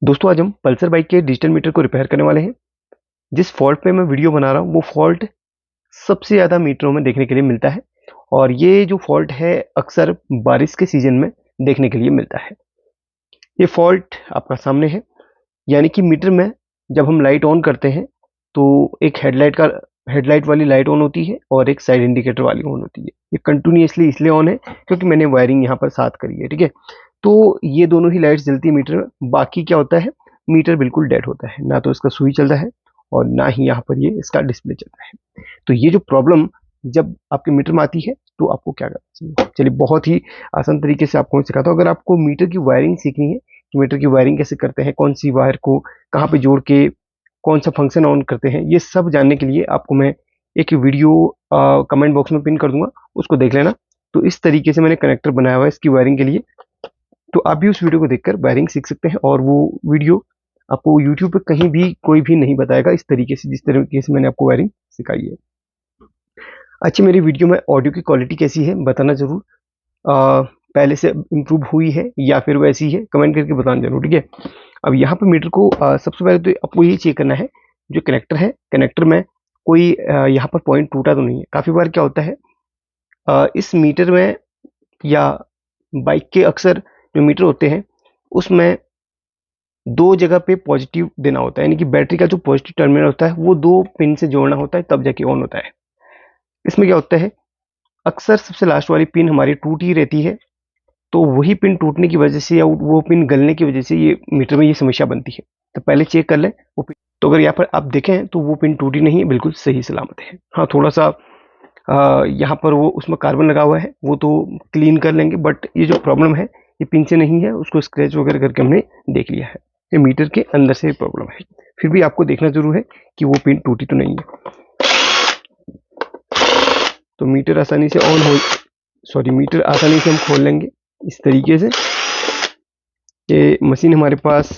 दोस्तों आज हम पल्सर बाइक के डिजिटल मीटर को रिपेयर करने वाले हैं। जिस फॉल्ट पे मैं वीडियो बना रहा हूँ वो फॉल्ट सबसे ज़्यादा मीटरों में देखने के लिए मिलता है और ये जो फॉल्ट है अक्सर बारिश के सीजन में देखने के लिए मिलता है। ये फॉल्ट आपका सामने है, यानी कि मीटर में जब हम लाइट ऑन करते हैं तो एक हेडलाइट वाली लाइट ऑन होती है और एक साइड इंडिकेटर वाली ऑन होती है। ये कंटिन्यूसली इसलिए ऑन है क्योंकि मैंने वायरिंग यहाँ पर साथ करी है, ठीक है। तो ये दोनों ही लाइट्स जलती है मीटर में। बाकी क्या होता है, मीटर बिल्कुल डेड होता है, ना तो इसका सुई चलता है और ना ही यहाँ पर ये इसका डिस्प्ले चलता है। तो ये जो प्रॉब्लम जब आपके मीटर में आती है तो आपको क्या करना चाहिए, चलिए बहुत ही आसान तरीके से आपको सिखाता हूँ। अगर आपको मीटर की वायरिंग सीखनी है कि मीटर की वायरिंग कैसे करते हैं, कौन सी वायर को कहाँ पे जोड़ के कौन सा फंक्शन ऑन करते हैं, ये सब जानने के लिए आपको मैं एक वीडियो कमेंट बॉक्स में पिन कर दूंगा, उसको देख लेना। तो इस तरीके से मैंने कनेक्टर बनाया हुआ है इसकी वायरिंग के लिए। तो आप भी उस वीडियो को देखकर वायरिंग सीख सकते हैं और वो वीडियो आपको यूट्यूब पे कहीं भी कोई भी नहीं बताएगा इस तरीके से, जिस तरीके से मैंने आपको वायरिंग सिखाई है। अच्छा, मेरी वीडियो में ऑडियो की क्वालिटी कैसी है बताना जरूर। पहले से इम्प्रूव हुई है या फिर वैसी है, कमेंट करके बताना जरूर, ठीक है। अब यहाँ पे मीटर को सबसे पहले तो आपको ये चेक करना है जो कनेक्टर है, कनेक्टर में कोई यहाँ पर पॉइंट टूटा तो नहीं है। काफ़ी बार क्या होता है इस मीटर में या बाइक के अक्सर जो मीटर होते हैं उसमें दो जगह पे पॉजिटिव देना होता है, यानी कि बैटरी का जो पॉजिटिव टर्मिनल होता है वो दो पिन से जोड़ना होता है तब जाके ऑन होता है। इसमें क्या होता है, अक्सर सबसे लास्ट वाली पिन हमारी टूटी रहती है, तो वही पिन टूटने की वजह से या वो पिन गलने की वजह से ये मीटर में ये समस्या बनती है। तो पहले चेक कर लें वो पिन। तो अगर यहाँ पर आप देखें तो वो पिन टूटी नहीं है, बिल्कुल सही सलामत है। हाँ, थोड़ा सा यहाँ पर वो उसमें कार्बन लगा हुआ है, वो तो क्लीन कर लेंगे, बट ये जो प्रॉब्लम है ये पिन से नहीं है, उसको स्क्रैच वगैरह करके हमने देख लिया है, ये मीटर के अंदर से प्रॉब्लम है। फिर भी आपको देखना जरूर है कि वो पिन टूटी तो नहीं है। तो मीटर आसानी से हम खोल लेंगे इस तरीके से। ये मशीन हमारे पास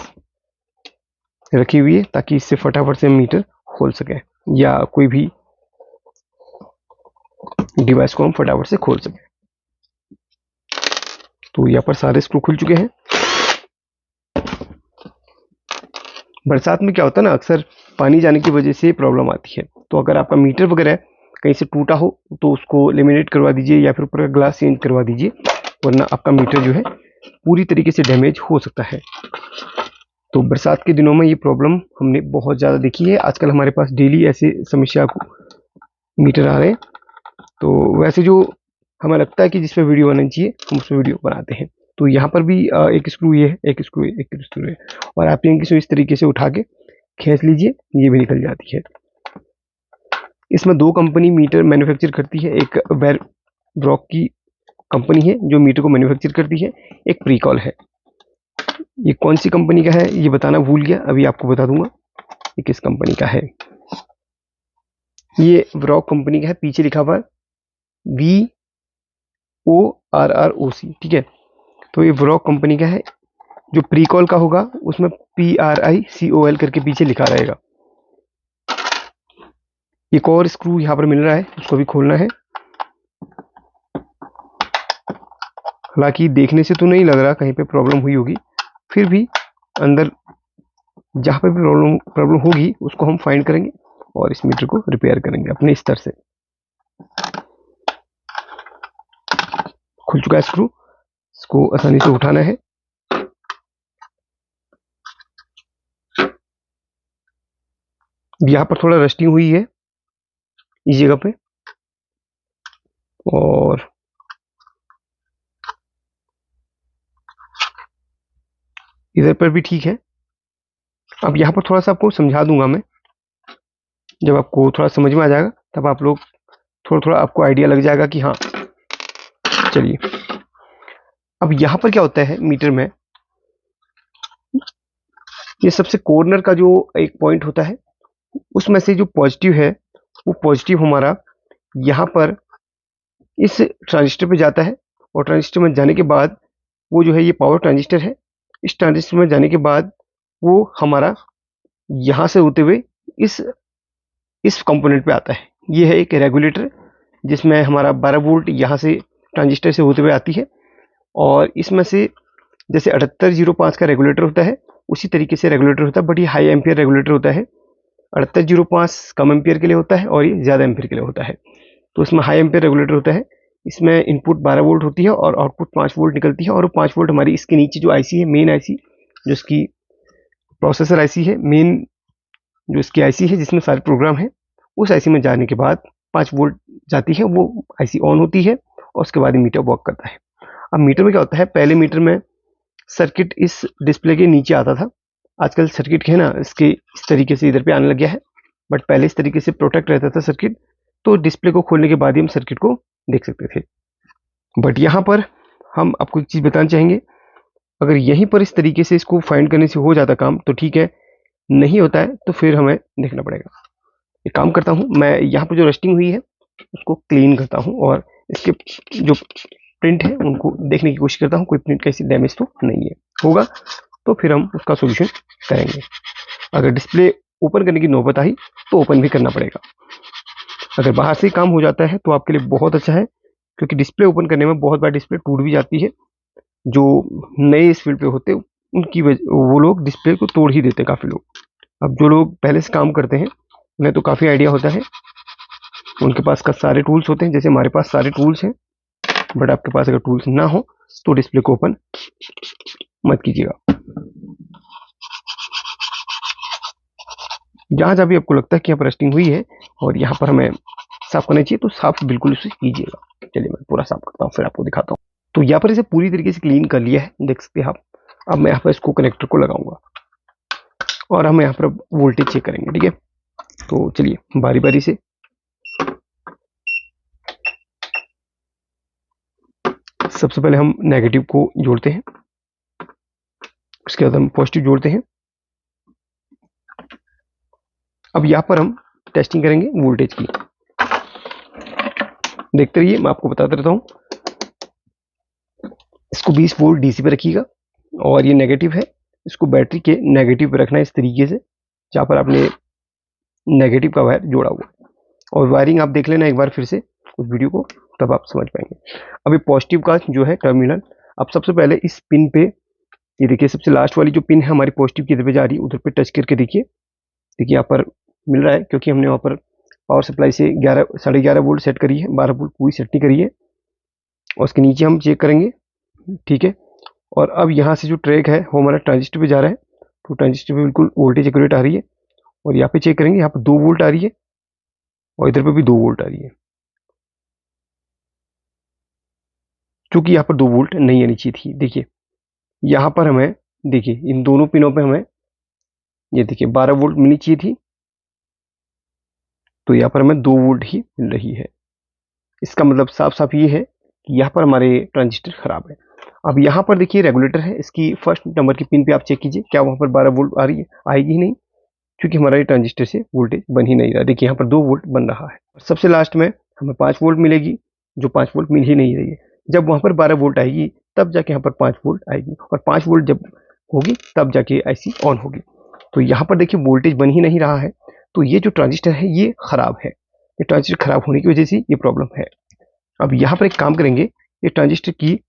रखी हुई है ताकि इससे फटाफट से हम मीटर खोल सकें या कोई भी डिवाइस को हम फटाफट से खोल सकें। तो यहाँ पर सारे स्क्रू खुल चुके हैं। बरसात में क्या होता है ना, अक्सर पानी जाने की वजह से प्रॉब्लम आती है। तो अगर आपका मीटर वगैरह कहीं से टूटा हो तो उसको लेमिनेट करवा दीजिए या फिर ऊपर का ग्लास चेंज करवा दीजिए, वरना आपका मीटर जो है पूरी तरीके से डैमेज हो सकता है। तो बरसात के दिनों में ये प्रॉब्लम हमने बहुत ज़्यादा देखी है। आजकल हमारे पास डेली ऐसे समस्या को मीटर आ रहे हैं। तो वैसे जो हमें लगता है कि जिस पर वीडियो बनानी चाहिए हम उस पर वीडियो बनाते हैं। तो यहाँ पर भी एक स्क्रू ये है, एक स्क्रू है, और आप इनको इस तरीके से उठा के खींच लीजिए, ये भी निकल जाती है। इसमें दो कंपनी मीटर मैन्युफैक्चर करती है, एक ब्रॉक की कंपनी है जो मीटर को मैन्युफैक्चर करती है, एक प्रीकॉल है। ये कौन सी कंपनी का है ये बताना भूल गया, अभी आपको बता दूंगा ये किस कंपनी का है। ये ब्रॉक कंपनी का है, पीछे लिखा हुआ है VORROC, ठीक है। तो ये ब्रॉक कंपनी का है। जो प्रीकॉल का होगा उसमें PRICOL करके पीछे लिखा रहेगा। एक और स्क्रू यहाँ पर मिल रहा है, उसको भी खोलना है। हालांकि देखने से तो नहीं लग रहा कहीं पे प्रॉब्लम हुई होगी, फिर भी अंदर जहाँ पे भी प्रॉब्लम होगी उसको हम फाइंड करेंगे और इस मीटर को रिपेयर करेंगे अपने स्तर से। खुल चुका है स्क्रू, इसको आसानी से उठाना है। यहाँ पर थोड़ा रस्टिंग हुई है इस जगह पे, और इधर पर भी ठीक है। अब यहाँ पर थोड़ा सा आपको समझा दूंगा मैं, जब आपको थोड़ा समझ में आ जाएगा तब आप लोग थोड़ा थोड़ा आपको आइडिया लग जाएगा कि हाँ। चलिए, अब यहाँ पर क्या होता है मीटर में, ये सबसे कॉर्नर का जो एक पॉइंट होता है उसमें से जो पॉजिटिव है वो पॉजिटिव हमारा यहाँ पर इस ट्रांजिस्टर पे जाता है, और ट्रांजिस्टर में जाने के बाद वो जो है ये पावर ट्रांजिस्टर है। इस ट्रांजिस्टर में जाने के बाद वो हमारा यहाँ से होते हुए इस कंपोनेंट पे आता है। ये है एक रेगुलेटर जिसमें हमारा 12 वोल्ट यहाँ से ट्रांजिस्टर से होते हुए आती है, और इसमें से जैसे 7805 का रेगुलेटर होता है उसी तरीके से रेगुलेटर होता है, बट ये हाई एम्पियर रेगुलेटर होता है। 6805 कम एम्पियर के लिए होता है और ये ज़्यादा एम्पियर के लिए होता है। तो इसमें हाई एम्पियर रेगुलेटर होता है, इसमें इनपुट 12 वोल्ट होती है और आउटपुट 5 वोल्ट निकलती है, और वो 5 वोल्ट हमारी इसके नीचे जो आईसी है, मेन आईसी जो इसकी प्रोसेसर आईसी है, मेन जो इसकी आईसी है जिसमें सारे प्रोग्राम है, उस आईसी में जाने के बाद 5 वोल्ट जाती है, वो आईसी ऑन होती है और उसके बाद मीटर वर्क करता है। अब मीटर में क्या होता है, पहले मीटर में सर्किट इस डिस्प्ले के नीचे आता था, आजकल सर्किट है ना इसके इस तरीके से इधर पे आने लग गया है, बट पहले इस तरीके से प्रोटेक्ट रहता था सर्किट, तो डिस्प्ले को खोलने के बाद ही हम सर्किट को देख सकते थे। बट यहाँ पर हम आपको एक चीज़ बताना चाहेंगे, अगर यहीं पर इस तरीके से इसको फाइंड करने से हो जाता काम तो ठीक है, नहीं होता है तो फिर हमें देखना पड़ेगा। एक काम करता हूँ, मैं यहाँ पर जो रस्टिंग हुई है उसको क्लीन करता हूँ और इसके जो प्रिंट है उनको देखने की कोशिश करता हूँ, कोई प्रिंट कैसी डैमेज तो नहीं है, होगा तो फिर हम उसका सोल्यूशन करेंगे। अगर डिस्प्ले ओपन करने की नौबत आई तो ओपन भी करना पड़ेगा। अगर बाहर से काम हो जाता है तो आपके लिए बहुत अच्छा है, क्योंकि डिस्प्ले ओपन करने में बहुत बार डिस्प्ले टूट भी जाती है। जो नए इस फील्ड पे होते उनकी वो लोग डिस्प्ले को तोड़ ही देते हैं काफ़ी लोग। अब जो लोग पहले से काम करते हैं उन्हें तो काफ़ी आइडिया होता है, उनके पास का सारे टूल्स होते हैं, जैसे हमारे पास सारे टूल्स हैं, बट आपके पास अगर टूल्स ना हो तो डिस्प्ले को ओपन मत कीजिएगा। जहाँ जहाँ भी आपको लगता है कि यहाँ पर रस्टिंग हुई है और यहाँ पर हमें साफ करना चाहिए तो साफ बिल्कुल उसे कीजिएगा। चलिए मैं पूरा साफ करता हूँ फिर आपको दिखाता हूँ। तो यहाँ पर इसे पूरी तरीके से क्लीन कर लिया है, देख सकते हैं आप। अब मैं यहाँ पर इसको कनेक्टर को लगाऊंगा और हम यहाँ पर वोल्टेज चेक करेंगे, ठीक है। तो चलिए बारी बारी से सबसे पहले हम नेगेटिव को जोड़ते हैं, उसके बाद हम पॉजिटिव जोड़ते हैं। अब यहाँ पर हम टेस्टिंग करेंगे वोल्टेज की, देखते रहिए, मैं आपको बताता रहता हूँ। इसको 20 वोल्ट डीसी पे रखिएगा और ये नेगेटिव है, इसको बैटरी के नेगेटिव पे रखना है इस तरीके से, जहाँ पर आपने नेगेटिव का वायर जोड़ा हुआ। और वायरिंग आप देख लेना एक बार फिर से उस वीडियो को, तब आप समझ पाएंगे। अभी पॉजिटिव का जो है टर्मिनल, आप सबसे पहले इस पिन पे, ये देखिए सबसे लास्ट वाली जो पिन है हमारी पॉजिटिव की तरफ जा रही है, उधर पे टच करके देखिए। देखिए यहाँ पर मिल रहा है, क्योंकि हमने वहाँ पर पावर सप्लाई से 11.5 वोल्ट सेट करी है, 12 वोल्ट पूरी सेट नहीं करी है। और उसके नीचे हम चेक करेंगे, ठीक है। और अब यहाँ से जो ट्रैक है वो हमारा ट्रांजिस्टर पे जा रहा है, तो ट्रांजिस्टर पे बिल्कुल वोल्टेज एक्यूरेट आ रही है। और यहाँ पे चेक करेंगे, यहाँ पर 2 वोल्ट आ रही है और इधर पे भी 2 वोल्ट आ रही है, क्योंकि यहाँ पर 2 वोल्ट नहीं आनी चाहिए थी। देखिए यहाँ पर हमें, देखिए इन दोनों पिनों पे हमें ये देखिए 12 वोल्ट मिलनी चाहिए थी, तो यहाँ पर हमें 2 वोल्ट ही मिल रही है। इसका मतलब साफ साफ ये है कि यहाँ पर हमारे ट्रांजिस्टर खराब है। अब यहाँ पर देखिए रेगुलेटर है, इसकी फर्स्ट नंबर की पिन पे आप चेक कीजिए, क्या वहाँ पर 12 वोल्ट आ रही है? आएगी ही नहीं, क्योंकि हमारा ये ट्रांजिस्टर से वोल्टेज बन ही नहीं रहा। देखिए यहाँ पर 2 वोल्ट बन रहा है। सबसे लास्ट में हमें 5 वोल्ट मिलेगी, जो 5 वोल्ट मिल ही नहीं रही है। जब वहाँ पर 12 वोल्ट आएगी तब जाके यहाँ पर 5 वोल्ट आएगी, और 5 वोल्ट जब होगी तब जाके आईसी ऑन होगी। तो यहाँ पर देखिए वोल्टेज बन ही नहीं रहा है, तो ये जो ट्रांजिस्टर है ये खराब है। ये ट्रांजिस्टर खराब होने की वजह से ये प्रॉब्लम है। अब यहाँ पर एक काम करेंगे, ये ट्रांजिस्टर की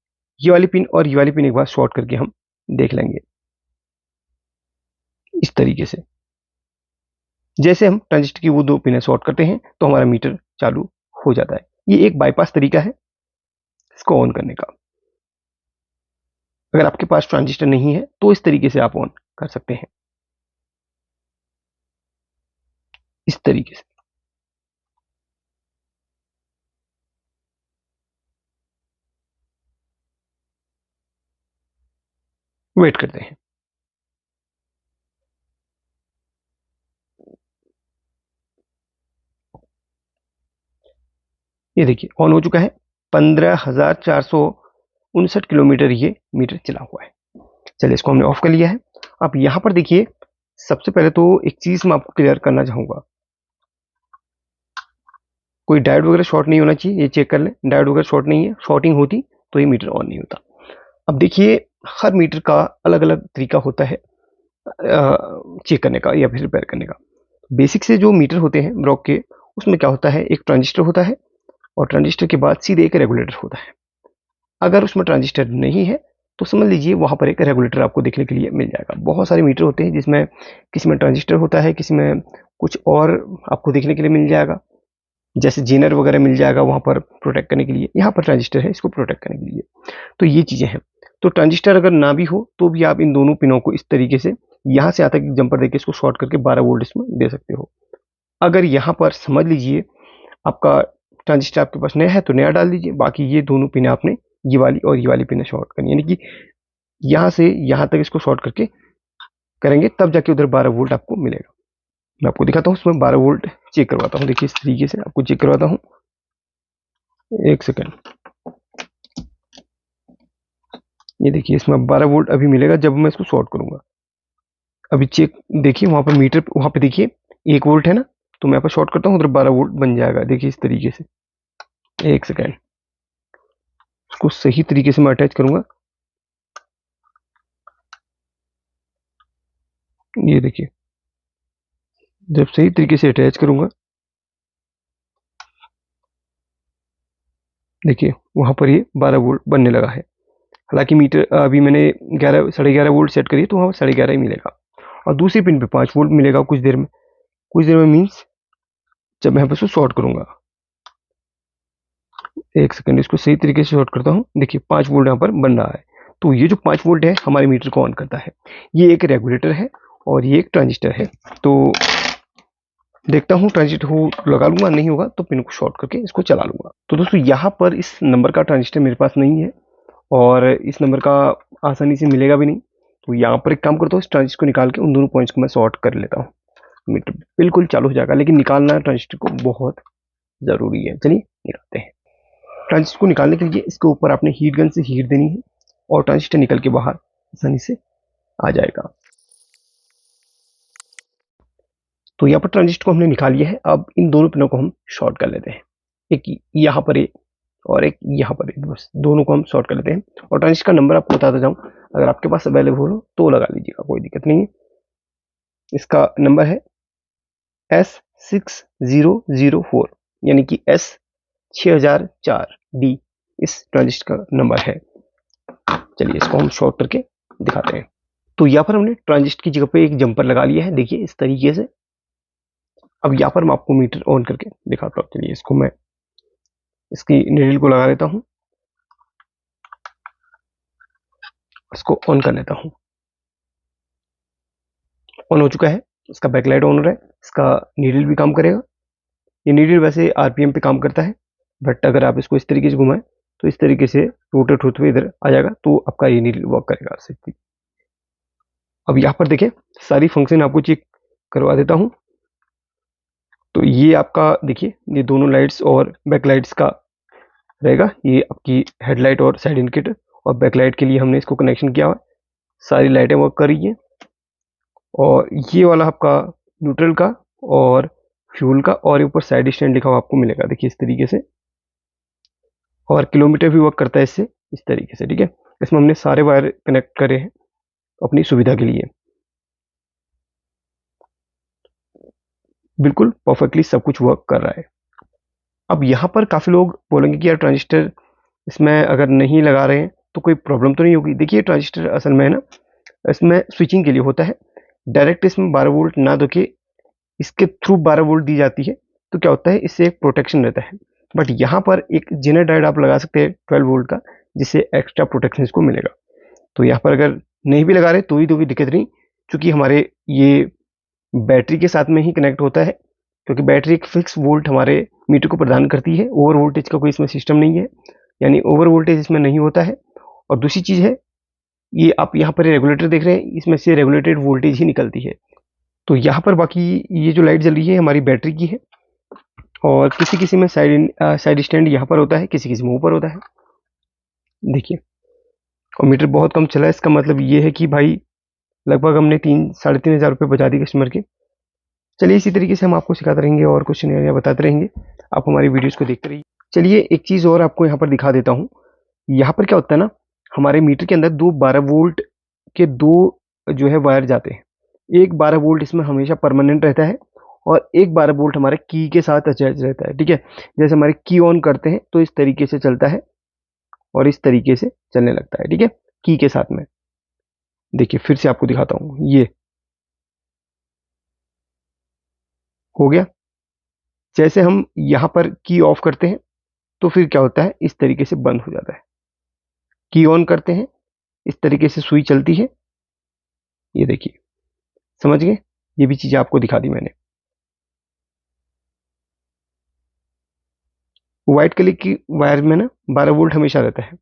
ये वाली पिन और ये वाली पिन एक बार शॉर्ट करके हम देख लेंगे इस तरीके से। जैसे हम ट्रांजिस्टर की वो 2 पिनें शॉर्ट करते हैं तो हमारा मीटर चालू हो जाता है। ये एक बाईपास तरीका है इसको ऑन करने का। अगर आपके पास ट्रांजिस्टर नहीं है तो इस तरीके से आप ऑन कर सकते हैं, इस तरीके से। वेट करते हैं। ये देखिए ऑन हो चुका है, 15,459 किलोमीटर ये मीटर चला हुआ है। चलिए इसको हमने ऑफ कर लिया है। अब यहाँ पर देखिए, सबसे पहले तो एक चीज मैं आपको क्लियर करना चाहूंगा, कोई डायोड वगैरह शॉर्ट नहीं होना चाहिए, ये चेक कर लें। डायोड वगैरह शॉर्ट नहीं है, शॉर्टिंग होती तो ये मीटर ऑन नहीं होता। अब देखिए हर मीटर का अलग अलग तरीका होता है चेक करने का या फिर रिपेयर करने का। बेसिक से जो मीटर होते हैं ब्लॉक के, उसमें क्या होता है, एक ट्रांजिस्टर होता है और ट्रांजिस्टर के बाद सीधे एक रेगुलेटर होता है। अगर उसमें ट्रांजिस्टर नहीं है तो समझ लीजिए वहाँ पर एक रेगुलेटर आपको देखने के लिए मिल जाएगा। बहुत सारे मीटर होते हैं जिसमें किसी में ट्रांजिस्टर होता है, किसी में कुछ और आपको देखने के लिए मिल जाएगा, जैसे जेनर वगैरह मिल जाएगा वहाँ पर प्रोटेक्ट करने के लिए। यहाँ पर ट्रांजिस्टर है इसको प्रोटेक्ट करने के लिए। तो ये चीज़ें हैं। तो ट्रांजिस्टर अगर ना भी हो तो भी आप इन दोनों पिनों को इस तरीके से यहाँ से आता है जंपर देके इसको शॉर्ट करके 12 वोल्ट इसमें दे सकते हो। अगर यहाँ पर समझ लीजिए आपका ट्रांजिस्टर आपके पास नया है तो नया डाल दीजिए, बाकी ये दोनों पिन आपने ये वाली और ये वाली पिन शॉर्ट करनी, यानी कि यहाँ से यहाँ तक इसको शॉर्ट करके करेंगे तब जाके उधर 12 वोल्ट आपको मिलेगा। मैं आपको दिखाता हूँ इसमें 12 वोल्ट चेक करवाता हूँ। देखिए इस तरीके से आपको चेक करवाता हूँ, एक सेकेंड। ये देखिए इसमें 12 वोल्ट अभी मिलेगा जब मैं इसको शॉर्ट करूंगा। अभी चेक देखिए वहां पर मीटर, वहां पे देखिए 1 वोल्ट है ना, तो मैं यहाँ पर शॉर्ट करता हूँ उधर 12 वोल्ट बन जाएगा। देखिए इस तरीके से, एक सेकेंड, इसको सही तरीके से मैं अटैच करूंगा। ये देखिए जब सही तरीके से अटैच करूंगा, देखिए वहां पर ये 12 वोल्ट बनने लगा है। हालांकि मीटर अभी मैंने 11 11.5 वोल्ट सेट करी है तो वहाँ पर 11.5 ही मिलेगा। और दूसरी पिन पे 5 वोल्ट मिलेगा कुछ देर में। कुछ देर में मीन्स जब मैं इसको शॉर्ट करूंगा। एक सेकंड, इसको सही तरीके से शॉर्ट करता हूँ। देखिए 5 वोल्ट यहाँ पर बन रहा है। तो ये जो 5 वोल्ट है हमारे मीटर को ऑन करता है। ये एक रेगुलेटर है और ये एक ट्रांजिस्टर है। तो देखता हूँ ट्रांजिस्टर हो लगा लूंगा, नहीं होगा तो पिन को शॉर्ट करके इसको चला लूंगा। तो दोस्तों यहाँ पर इस नंबर का ट्रांजिस्टर मेरे पास नहीं है और इस नंबर का आसानी से मिलेगा भी नहीं। तो यहाँ पर एक काम करता हूँ, इस ट्रांजिस्टर को निकाल के उन दोनों पॉइंट्स को मैं शॉर्ट कर लेता हूँ। मीटर बिल्कुल चालू हो जाएगा, लेकिन निकालना ट्रांजिस्टर को बहुत ज़रूरी है। चलिए निकालते हैं। ट्रांजिस्टर को निकालने के लिए इसके ऊपर आपने हीट गन से हीट देनी है और ट्रांजिस्टर निकल के बाहर आसानी से आ जाएगा। तो यहाँ पर ट्रांजिस्टर को हमने निकाल लिया है। अब इन दोनों पिनों को हम शॉर्ट कर लेते हैं, एक यहाँ पर एक और एक यहाँ पर एक, बस दोनों को हम शॉर्ट कर लेते हैं। और ट्रांजिस्टर का नंबर आपको बताता जाऊँ, अगर आपके पास अवेलेबल हो तो लगा लीजिएगा, कोई दिक्कत नहीं है। इसका नंबर है S6004, यानी कि S6004D इस ट्रांजिस्टर का नंबर है। चलिए इसको हम शॉर्ट करके दिखाते हैं। तो यहाँ पर हमने ट्रांजिस्टर की जगह पे एक जंपर लगा लिया है, देखिए इस तरीके से। अब यहाँ पर मैं आपको मीटर ऑन करके दिखाता हूँ। चलिए इसको मैं इसकी नीडल को लगा लेता हूँ, इसको ऑन कर लेता हूँ। ऑन हो चुका है, इसका बैकलाइट ऑन हो रहा है, इसका नीडल भी काम करेगा। ये नीडल वैसे आरपीएम पे काम करता है, बट अगर आप इसको इस तरीके से घुमाएं तो इस तरीके से रोटेट होते हुए इधर आ जाएगा, तो आपका ये नीडल वर्क करेगा सिर्फ। अब यहाँ पर देखिए सारी फंक्शन आपको चेक करवा देता हूँ। तो ये आपका देखिए ये दोनों लाइट्स और बैक लाइट्स का रहेगा। ये आपकी हेडलाइट और साइड इंडिकेटर, और बैक लाइट के लिए हमने इसको कनेक्शन किया हुआ है। सारी लाइटें वर्क कर रही हैं। और ये वाला आपका न्यूट्रल का और फ्यूल का, और ऊपर साइड स्टैंड लिखा हुआ आपको मिलेगा, देखिए इस तरीके से। और किलोमीटर भी वर्क करता है इससे, इस तरीके से, ठीक है। इसमें हमने सारे वायर कनेक्ट करे हैं अपनी सुविधा के लिए। बिल्कुल परफेक्टली सब कुछ वर्क कर रहा है। अब यहाँ पर काफ़ी लोग बोलेंगे कि यार ट्रांजिस्टर इसमें अगर नहीं लगा रहे हैं तो कोई प्रॉब्लम तो नहीं होगी। देखिए ट्रांजिस्टर असल में है ना, इसमें स्विचिंग के लिए होता है। डायरेक्ट इसमें 12 वोल्ट ना दो के इसके थ्रू 12 वोल्ट दी जाती है, तो क्या होता है इससे एक प्रोटेक्शन रहता है। बट यहाँ पर एक जेनर डायोड आप लगा सकते हैं 12 वोल्ट का, जिससे एक्स्ट्रा प्रोटेक्शन इसको मिलेगा। तो यहाँ पर अगर नहीं भी लगा रहे तो भी दिक्कत नहीं, क्योंकि हमारे ये बैटरी के साथ में ही कनेक्ट होता है। क्योंकि बैटरी एक फिक्स वोल्ट हमारे मीटर को प्रदान करती है, ओवर वोल्टेज का कोई इसमें सिस्टम नहीं है, यानी ओवर वोल्टेज इसमें नहीं होता है। और दूसरी चीज़ है, ये आप यहाँ पर रेगुलेटर देख रहे हैं, इसमें से रेगुलेटेड वोल्टेज ही निकलती है। तो यहाँ पर बाकी ये जो लाइट जल रही है हमारी बैटरी की है। और किसी किसी में साइड स्टैंड यहाँ पर होता है, किसी किसी में ऊपर होता है, देखिए। और मीटर बहुत कम चला है, इसका मतलब ये है कि भाई लगभग हमने 3-3.5 हज़ार रुपये बचा दिए कस्टमर के। चलिए इसी तरीके से हम आपको सिखाते रहेंगे और कुछ नया नया बताते रहेंगे। आप हमारी वीडियोस को देखते रहिए। चलिए एक चीज़ और आपको यहाँ पर दिखा देता हूँ। यहाँ पर क्या होता है ना, हमारे मीटर के अंदर दो 12 वोल्ट के दो जो है वायर जाते हैं। एक 12 वोल्ट इसमें हमेशा परमानेंट रहता है और एक 12 वोल्ट हमारे की के साथ अटैच रहता है, ठीक है। जैसे हमारे की ऑन करते हैं तो इस तरीके से चलता है और इस तरीके से चलने लगता है, ठीक है। की के साथ में। देखिए फिर से आपको दिखाता हूं, ये हो गया। जैसे हम यहां पर की ऑफ करते हैं तो फिर क्या होता है, इस तरीके से बंद हो जाता है। की ऑन करते हैं, इस तरीके से सुई चलती है। ये देखिए, समझ गए? ये भी चीज आपको दिखा दी मैंने। व्हाइट कलर की वायर में ना 12 वोल्ट हमेशा रहता है,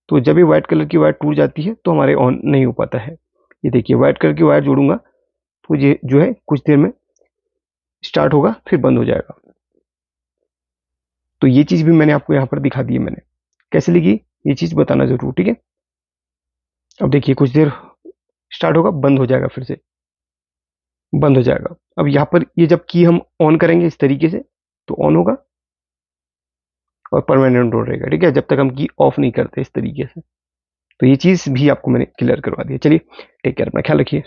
तो जब ये व्हाइट कलर की वायर टूट जाती है तो हमारे ऑन नहीं हो पाता है। ये देखिए, व्हाइट कलर की वायर जोड़ूंगा तो ये जो है कुछ देर में स्टार्ट होगा, फिर बंद हो जाएगा। तो ये चीज भी मैंने आपको यहाँ पर दिखा दी है मैंने। कैसे लगी ये चीज बताना जरूर, ठीक है? अब देखिए कुछ देर स्टार्ट होगा, बंद हो जाएगा, फिर से बंद हो जाएगा। अब यहाँ पर ये जब की हम ऑन करेंगे इस तरीके से तो ऑन होगा और परमानेंट ऑन रहेगा, ठीक है, जब तक हम की ऑफ नहीं करते इस तरीके से। तो ये चीज भी आपको मैंने क्लियर करवा दी है। चलिए, टेक केयर, अपना ख्याल रखिए।